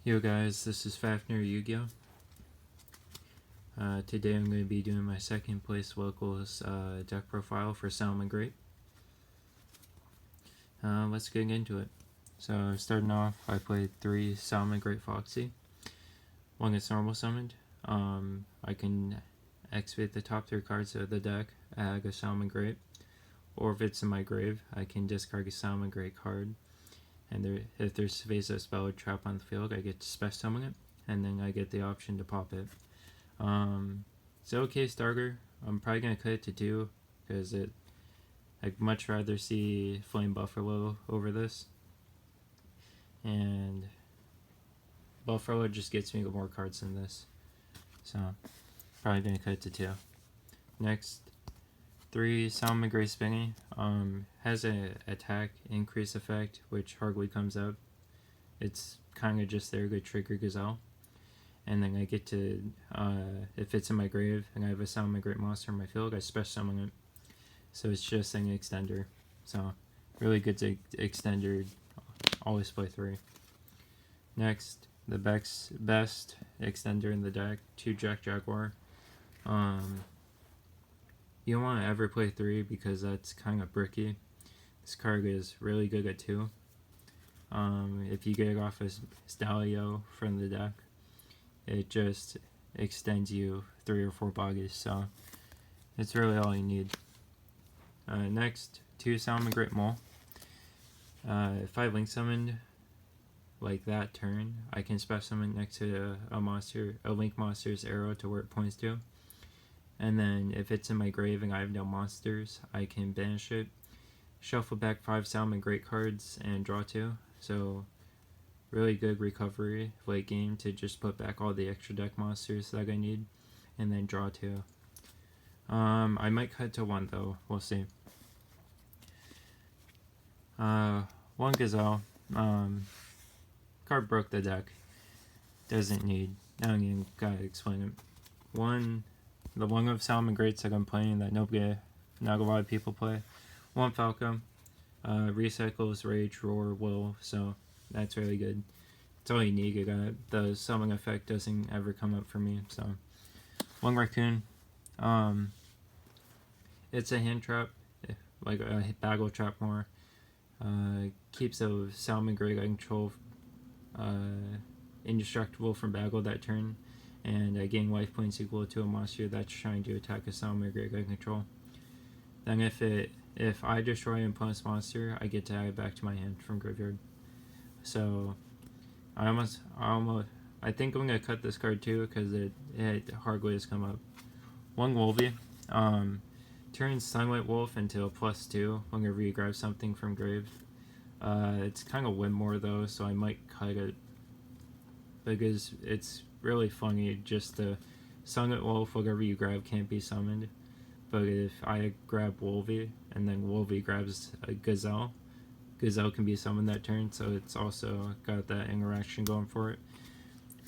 Yo guys, this is Fafnir YGO. Today I'm going to be doing my second place locals deck profile for Salamangreat. Let's get into it. So starting off, I played 3 Salamangreat Foxy. One gets normal summoned. I can activate the top 3 cards of the deck, add a Salamangreat, or if it's in my grave, I can discard a Salamangreat card. And if there's phase of spell or trap on the field, I get to special summon it, and then I get the option to pop it. It's an okay starter. I'm probably going to cut it to 2, because I'd much rather see Flame Buffalo over this. And Buffalo just gets me more cards than this. So, probably going to cut it to 2. Next, 3 Salamangreat Spinny has an attack increase effect, which hardly comes up. It's kind of just there to trigger Gazelle. And then I get to, if it's in my grave and I have a Salamangreat monster in my field, I special summon it. So it's just an extender. So, really good to extender. Always play 3. Next, the best extender in the deck, 2 Jack Jaguar. You don't want to ever play 3 because that's kind of bricky. This card is really good at 2. If you get it off as Stalio from the deck, it just extends you 3 or 4 bodies, so it's really all you need. Next, 2 Salamangreat Mole. If I link summoned like that turn, I can special summon next to a link monster's arrow to where it points to. And then if it's in my grave and I have no monsters, I can banish it, shuffle back 5 Salamangreat cards, and draw 2. So really good recovery late game to just put back all the extra deck monsters that I need, and then draw 2. I might cut to 1 though, we'll see. 1 Gazelle. Card broke the deck. Doesn't need, I don't even gotta explain it. The one of Salamangreats that I'm playing that not a lot of people play. 1 Falco. Recycles, Rage, Roar, Will, so that's really good. It's all you need. The summon effect doesn't ever come up for me, so. 1 Raccoon. It's a hand trap, like a bagel trap more. Keeps a Salamangreat I control indestructible from bagel that turn. And I gain life points equal to a monster that's trying to attack a Salamangreat I control. Then if I destroy an opponent's monster, I get to add it back to my hand from graveyard. So I think I'm gonna cut this card too because it hardly has come up. 1 Wolvie. Turns Sunlight Wolf into a +2 whenever you grab something from grave. It's kind of win more though, so I might cut it because it's really funny just the Sunlit Wolf, whatever you grab can't be summoned. But if I grab Wolvie and then Wolvie grabs a Gazelle, Gazelle can be summoned that turn, so it's also got that interaction going for it.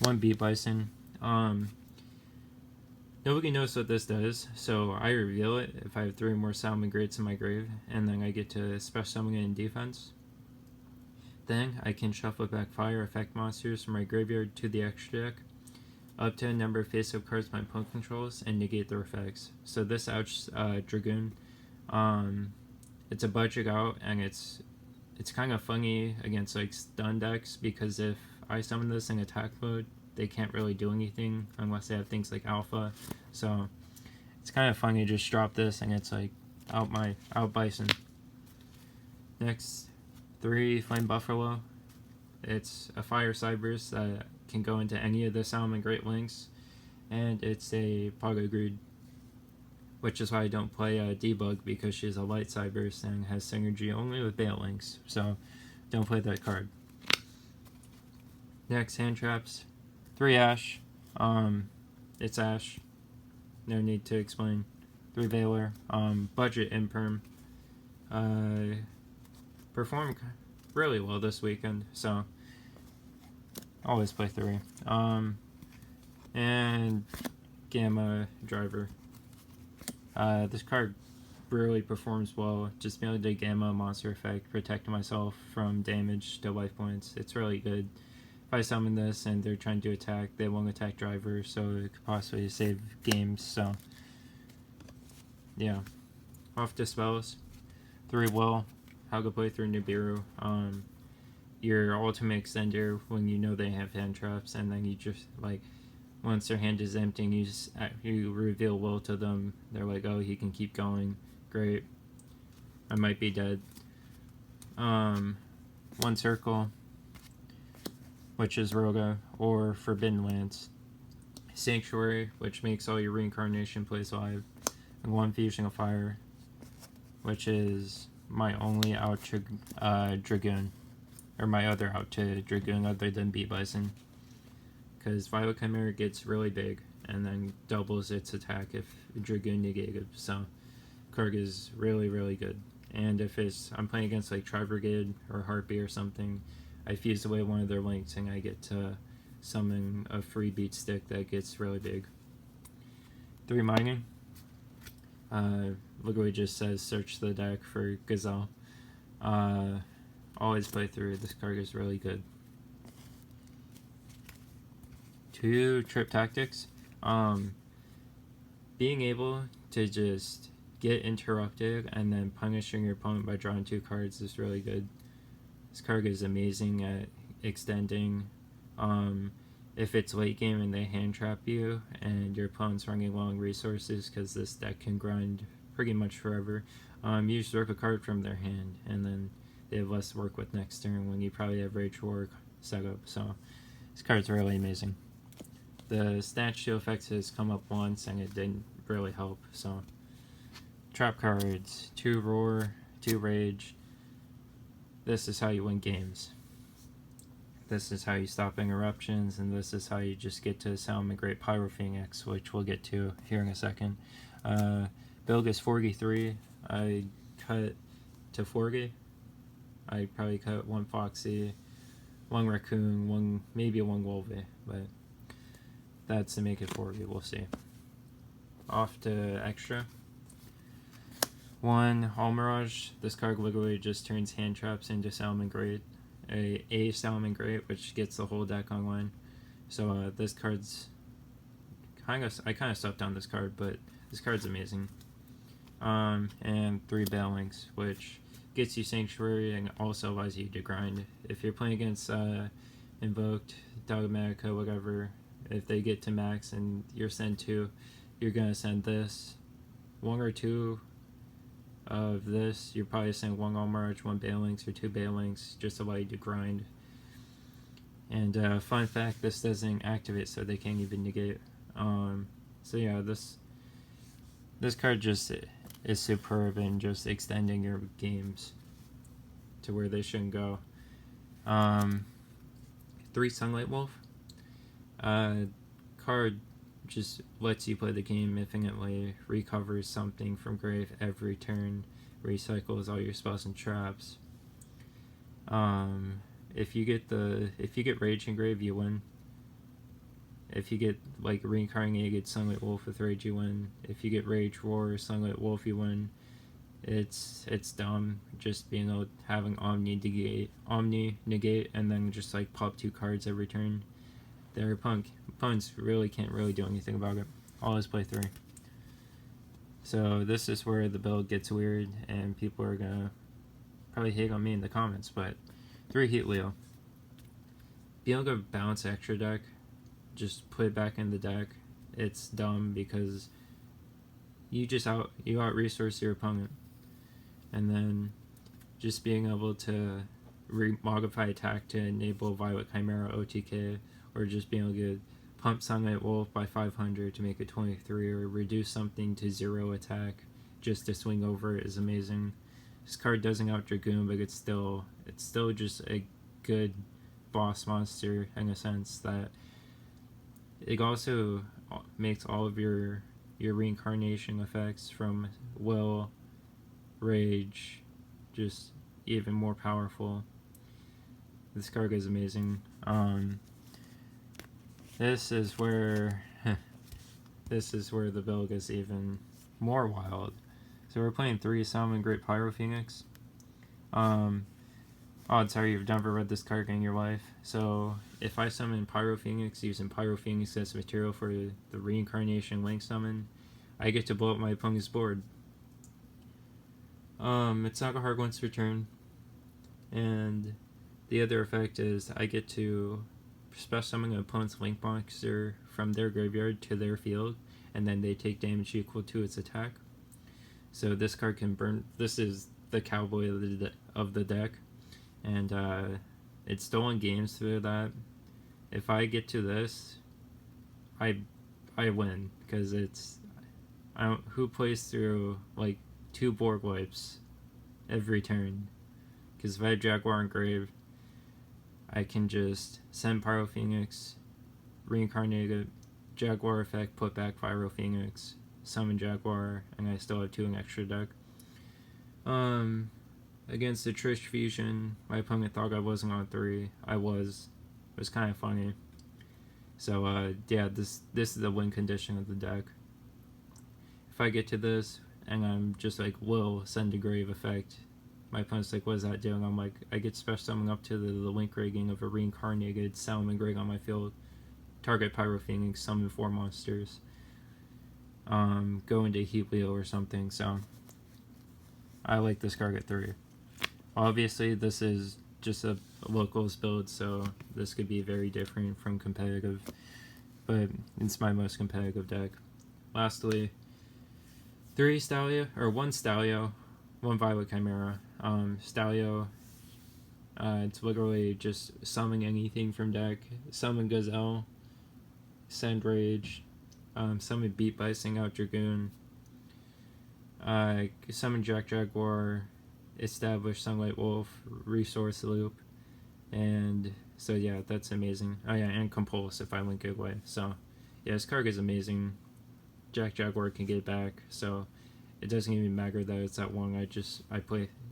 1 Beat Bison. Nobody knows what this does, so I reveal it if I have 3 more Salamangreats in my grave, and then I get to special summon it in defense. Then I can shuffle back fire effect monsters from my graveyard to the extra deck, up to a number of face-up cards my opponent controls, and negate their effects. So this Dragoon, it's a budget out, and it's kind of funny against like stun decks, because if I summon this in attack mode, they can't really do anything unless they have things like Alpha. So it's kind of funny to just drop this and it's like out Bison. Next, 3 Flame Buffalo. It's a fire Cyberse that can go into any of the Salamangreat links, and it's a Pogo Greed, which is why I don't play Debug, because she's a light Cyberse and has synergy only with Bale links, so don't play that card. Next, hand traps. 3 Ash. It's Ash. No need to explain. 3 Veiler. Budget Imperm. Performed really well this weekend, so always play 3. And Gamma Driver. This card really performs well. Just being able to Gamma monster effect, protect myself from damage to life points. It's really good. if I summon this and they're trying to attack, they won't attack driver, so it could possibly save games. So yeah, off to spells. 3 will. How to play through Nibiru. Your ultimate extender when you know they have hand traps, and then you just like once their hand is empty, and you reveal will to them. They're like, oh, he can keep going. Great. I might be dead. 1 circle, which is Roga, or Forbidden Lance. Sanctuary, which makes all your Reincarnation plays live. And 1 Fusion of Fire, which is my only out to Dragoon. Or my other out to Dragoon other than Beat Bison. Because Violet Chimera gets really big and then doubles its attack if Dragoon negated. So Karg is really, really good. And if I'm playing against like Tri-Brigade or Harpy or something, I fuse away one of their links and I get to summon a free beat stick that gets really big. 3 mining. Literally just says search the deck for Gazelle. Always play through. This card is really good. 2 trip tactics. Being able to just get interrupted and then punishing your opponent by drawing 2 cards is really good. This card is amazing at extending. If it's late game and they hand trap you and your opponent's running low on resources, because this deck can grind pretty much forever, you just rip a card from their hand and then they have less to work with next turn when you probably have Rage War set up. So this card's really amazing. The Snatch Shield effect has come up once and it didn't really help. So trap cards, 2 Roar, 2 Rage. This is how you win games. This is how you stop interruptions, and this is how you just get to Salamangreat Pyro Phoenix, which we'll get to here in a second. Build is 43. I cut to 40. I probably cut 1 Foxy, 1 Raccoon, maybe 1 Wolvie, but that's to make it 40, we'll see. Off to extra. 1 Almirage. This card literally just turns hand traps into Salamangreat. A Salamangreat, which gets the whole deck online. So this card's I kind of stepped on this card, but this card's amazing. And 3 Bailings, which gets you Sanctuary and also allows you to grind. If you're playing against Invoked, Dogmatica, whatever, if they get to max and you're send 2, you're gonna send this. 1 or 2 of this, you're probably send 1 Almirage, 1 Bailings, or 2 Bailings, just to allow you to grind. And fun fact, this doesn't activate, so they can't even negate. So yeah, this card just is superb in just extending your games to where they shouldn't go. 3 Sunlight Wolf. Card just lets you play the game infinitely, recovers something from grave every turn, recycles all your spells and traps. If you get Rage in grave, you win. If you get like Reincarnated Sunlight Wolf with Rage, you win. If you get Rage Roar Sunlight Wolf, you win. It's dumb just being able having Omni negate and then just like pop 2 cards every turn. Their opponents really can't do anything about it. Always play 3. So this is where the build gets weird and people are gonna probably hate on me in the comments, but 3 Heat Leo. Being able to bounce extra deck, just put it back in the deck, it's dumb because you out resource your opponent. And then just being able to modify attack to enable Violet Chimera OTK, or just being able to pump Sunlight Wolf by 500 to make it 23, or reduce something to 0 attack just to swing over it is amazing. This card doesn't out Dragoon, but it's still just a good boss monster in a sense that it also makes all of your Reincarnation effects from Will, Rage, just even more powerful. This card is amazing. This is where the build gets even more wild. So we're playing 3 Salamangreat Pyro Phoenix. Odds are you've never read this card in your life. So if I summon Pyro Phoenix using Pyro Phoenix as material for the Reincarnation Link summon, I get to blow up my opponent's board. It's not a hard once per turn, and the other effect is I get to special summon an opponent's Link monster from their graveyard to their field, and then they take damage equal to its attack. So this card can burn. This is the cowboy of the deck, and it's stolen games through that. If I get to this, I win, because it's who plays through like 2 board wipes every turn. Because if I have Jaguar and Grave, I can just send Pyro Phoenix, reincarnate it, Jaguar effect, put back Pyro Phoenix, summon Jaguar, and I still have 2 in extra deck. Against the Trish Fusion, my opponent thought I wasn't on 3. I was. It was kind of funny. So yeah, this is the win condition of the deck. If I get to this and I'm just like, will send a Grave effect, my opponent's like, what is that doing? I'm like, I get special summon up to the link rigging of a reincarnated Salamangreat on my field, target Pyro Phoenix, summon 4 monsters, go into Helio or something. So I like this card at 3. Obviously this is just a locals build, so this could be very different from competitive, but it's my most competitive deck. Lastly, 1 Stalio, 1 Violet Chimera. Stalio, it's literally just summon anything from deck. Summon Gazelle, send Rage, summon Beat by Sing Out Dragoon, summon Jaguar, establish Sunlight Wolf, resource loop, and so yeah, that's amazing. Oh yeah, and Compulse if I link it away. So yeah, this card is amazing. Jaguar can get back, so it doesn't even matter that it's that long.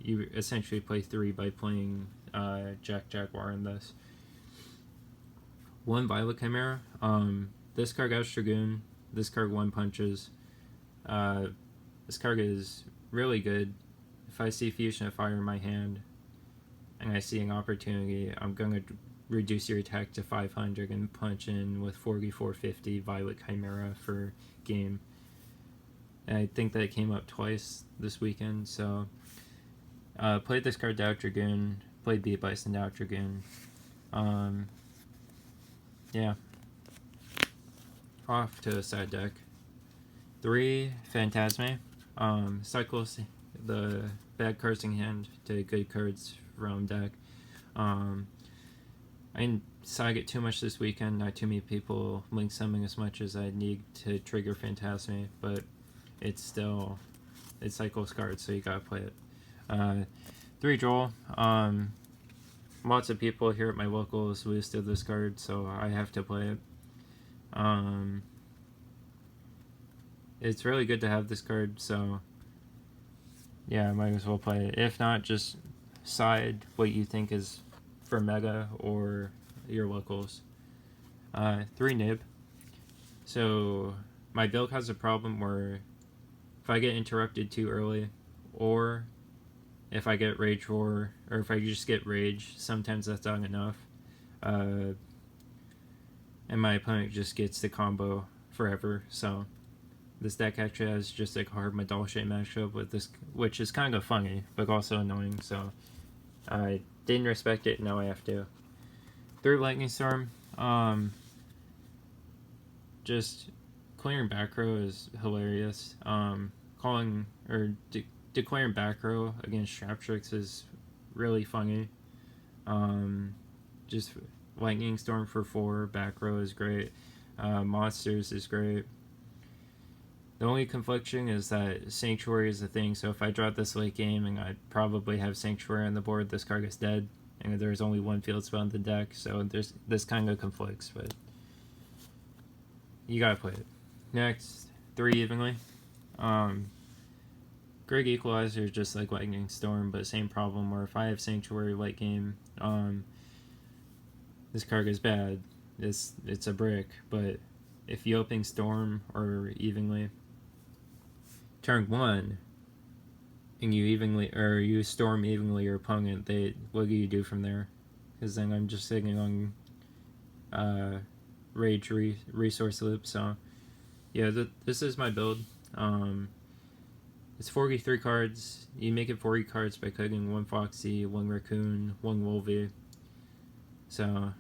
You essentially play 3 by playing Jaguar in this. 1 Violet Chimera. This card got Dragoon. This card 1 punches. This card is really good. If I see Fusion of Fire in my hand and I see an opportunity, I'm gonna reduce your attack to 500 and punch in with 4450 Violet Chimera for game. And I think that it came up twice this weekend, so played this card Doubt Dragoon, played Beat Bison Doubt Dragoon. Yeah. Off to a side deck. 3 Phantasme. Cycles the bad cards in hand to good cards from deck. I didn't sag it too much this weekend. Not too many people link summoning as much as I need to trigger Phantasme, but it's cycles cards, so you gotta play it. 3 Joel. Lots of people here at my locals listed this card, so I have to play it. It's really good to have this card, so yeah, I might as well play it. If not, just side what you think is for meta or your locals. 3 Nib. So my build has a problem where if I get interrupted too early, or if I get Rage Roar, or if I just get Rage, sometimes that's not enough. And my opponent just gets the combo forever, so this deck actually has just like a hard Madolche matchup with this, which is kind of funny, but also annoying, so I didn't respect it, now I have to. 3 Lightning Storm. Just clearing back row is hilarious. Declaring back row against Straptrix is really funny. Just Lightning Storm for 4 back row is great. Monsters is great. The only confliction is that Sanctuary is a thing, so if I drop this late game and I probably have Sanctuary on the board, this card gets dead, and there's only 1 field spell in the deck, so this kind of conflicts, but you gotta play it. Next, 3 Evenly. Greg Equalizer is just like Lightning Storm, but same problem where if I have Sanctuary late game, this card is bad. It's a brick, but if you open Storm or Evenly, turn 1, and you storm evenly your opponent, what do you do from there? Because then I'm just sitting on rage resource loop. So yeah, this is my build. It's 43 cards. You make it 40 cards by cutting 1 Foxy, 1 Raccoon, 1 Wolvie. So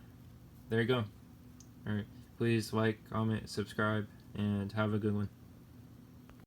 there you go. Alright, please like, comment, subscribe, and have a good one.